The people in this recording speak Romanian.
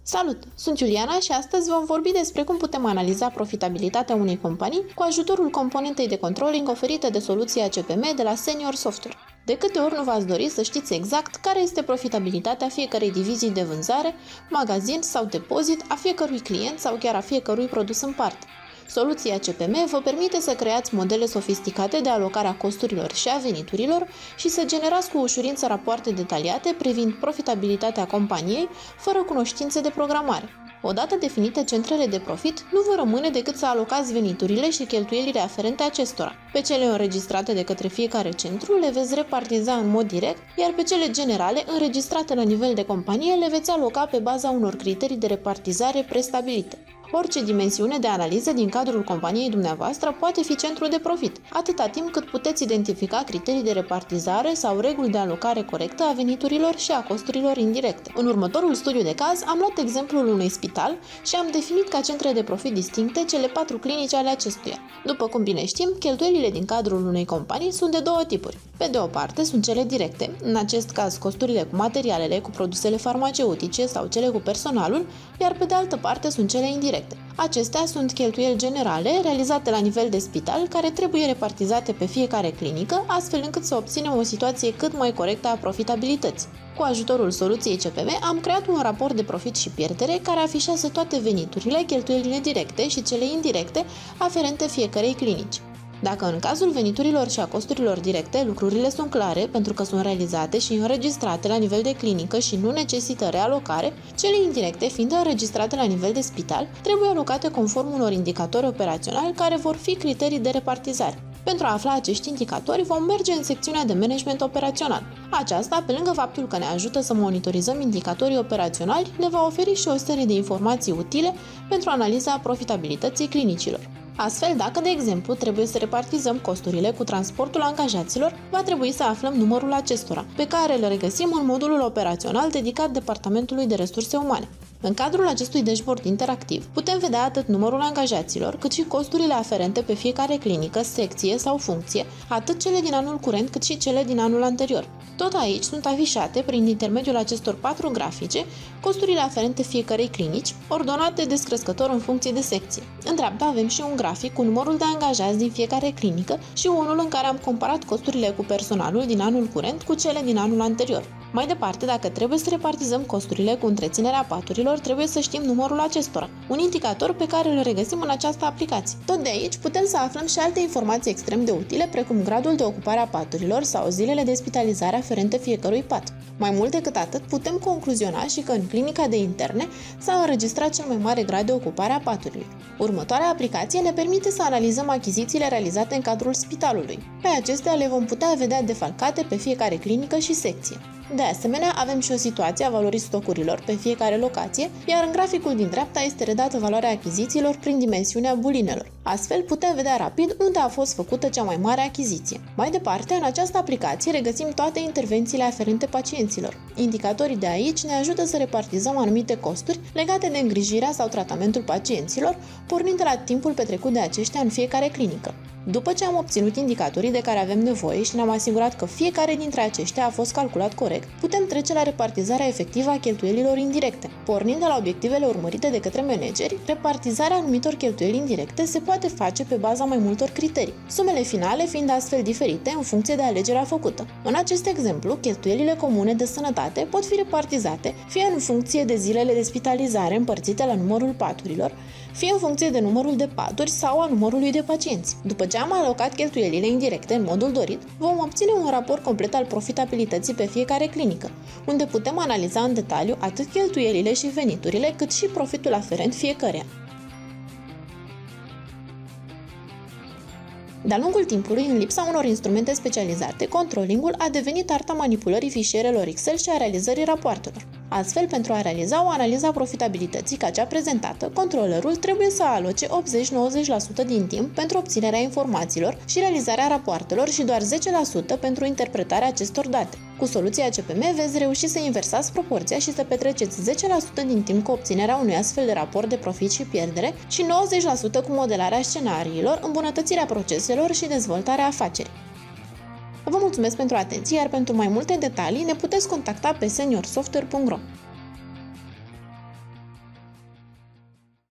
Salut! Sunt Iuliana și astăzi vom vorbi despre cum putem analiza profitabilitatea unei companii cu ajutorul componentei de controlling oferite de soluția CPM de la Senior Software. De câte ori nu v-ați dori să știți exact care este profitabilitatea fiecărei divizii de vânzare, magazin sau depozit, a fiecărui client sau chiar a fiecărui produs în parte? Soluția CPM vă permite să creați modele sofisticate de alocare a costurilor și a veniturilor și să generați cu ușurință rapoarte detaliate privind profitabilitatea companiei, fără cunoștințe de programare. Odată definite centrele de profit, nu vă rămâne decât să alocați veniturile și cheltuielile aferente acestora. Pe cele înregistrate de către fiecare centru le veți repartiza în mod direct, iar pe cele generale, înregistrate la nivel de companie, le veți aloca pe baza unor criterii de repartizare prestabilite. Orice dimensiune de analiză din cadrul companiei dumneavoastră poate fi centru de profit, atâta timp cât puteți identifica criterii de repartizare sau reguli de alocare corectă a veniturilor și a costurilor indirecte. În următorul studiu de caz am luat exemplul unui spital și am definit ca centre de profit distincte cele 4 clinici ale acestuia. După cum bine știm, cheltuielile din cadrul unei companii sunt de două tipuri. Pe de o parte sunt cele directe, în acest caz costurile cu materialele, cu produsele farmaceutice sau cele cu personalul, iar pe de altă parte sunt cele indirecte. Acestea sunt cheltuieli generale realizate la nivel de spital care trebuie repartizate pe fiecare clinică, astfel încât să obținem o situație cât mai corectă a profitabilității. Cu ajutorul soluției CPM am creat un raport de profit și pierdere care afișează toate veniturile, cheltuielile directe și cele indirecte aferente fiecarei clinici. Dacă în cazul veniturilor și a costurilor directe lucrurile sunt clare pentru că sunt realizate și înregistrate la nivel de clinică și nu necesită realocare, cele indirecte fiind înregistrate la nivel de spital, trebuie alocate conform unor indicatori operaționali care vor fi criterii de repartizare. Pentru a afla acești indicatori vom merge în secțiunea de management operațional. Aceasta, pe lângă faptul că ne ajută să monitorizăm indicatorii operaționali, ne va oferi și o serie de informații utile pentru analiza profitabilității clinicilor. Astfel, dacă, de exemplu, trebuie să repartizăm costurile cu transportul angajaților, va trebui să aflăm numărul acestora, pe care îl regăsim în modulul operațional dedicat Departamentului de Resurse Umane. În cadrul acestui dashboard interactiv, putem vedea atât numărul angajaților, cât și costurile aferente pe fiecare clinică, secție sau funcție, atât cele din anul curent, cât și cele din anul anterior. Tot aici sunt afișate, prin intermediul acestor 4 grafice, costurile aferente fiecarei clinici, ordonate descrescător în funcție de secție. În dreapta avem și un grafic cu numărul de angajați din fiecare clinică și unul în care am comparat costurile cu personalul din anul curent cu cele din anul anterior. Mai departe, dacă trebuie să repartizăm costurile cu întreținerea paturilor, trebuie să știm numărul acestora, un indicator pe care îl regăsim în această aplicație. Tot de aici putem să aflăm și alte informații extrem de utile, precum gradul de ocupare a paturilor sau zilele de spitalizare aferente fiecărui pat. Mai mult decât atât, putem concluziona și că în clinica de interne s-a înregistrat cel mai mare grad de ocupare a paturilor. Următoarea aplicație ne permite să analizăm achizițiile realizate în cadrul spitalului. Pe acestea le vom putea vedea defalcate pe fiecare clinică și secție. De asemenea, avem și o situație a valorii stocurilor pe fiecare locație, iar în graficul din dreapta este redată valoarea achizițiilor prin dimensiunea bulinelor. Astfel, putem vedea rapid unde a fost făcută cea mai mare achiziție. Mai departe, în această aplicație regăsim toate intervențiile aferente pacienților. Indicatorii de aici ne ajută să repartizăm anumite costuri legate de îngrijirea sau tratamentul pacienților, pornind de la timpul petrecut de aceștia în fiecare clinică. După ce am obținut indicatorii de care avem nevoie și ne-am asigurat că fiecare dintre aceștia a fost calculat corect, putem trece la repartizarea efectivă a cheltuielilor indirecte. Pornind de la obiectivele urmărite de către manageri, repartizarea anumitor cheltuieli indirecte se poate face pe baza mai multor criterii, sumele finale fiind astfel diferite în funcție de alegerea făcută. În acest exemplu, cheltuielile comune de sănătate pot fi repartizate fie în funcție de zilele de spitalizare împărțite la numărul paturilor, fie în funcție de numărul de paturi sau a numărului de pacienți. După ce am alocat cheltuielile indirecte în modul dorit, vom obține un raport complet al profitabilității pe fiecare clinică, unde putem analiza în detaliu atât cheltuielile și veniturile, cât și profitul aferent fiecăreia. De-a lungul timpului, în lipsa unor instrumente specializate, controllingul a devenit arta manipulării fișierelor Excel și a realizării rapoartelor. Astfel, pentru a realiza o analiză a profitabilității ca cea prezentată, controllerul trebuie să aloce 80-90% din timp pentru obținerea informațiilor și realizarea rapoartelor și doar 10% pentru interpretarea acestor date. Cu soluția CPM veți reuși să inversați proporția și să petreceți 10% din timp cu obținerea unui astfel de raport de profit și pierdere și 90% cu modelarea scenariilor, îmbunătățirea proceselor și dezvoltarea afacerii. Vă mulțumesc pentru atenție, iar pentru mai multe detalii ne puteți contacta pe seniorsoftware.ro.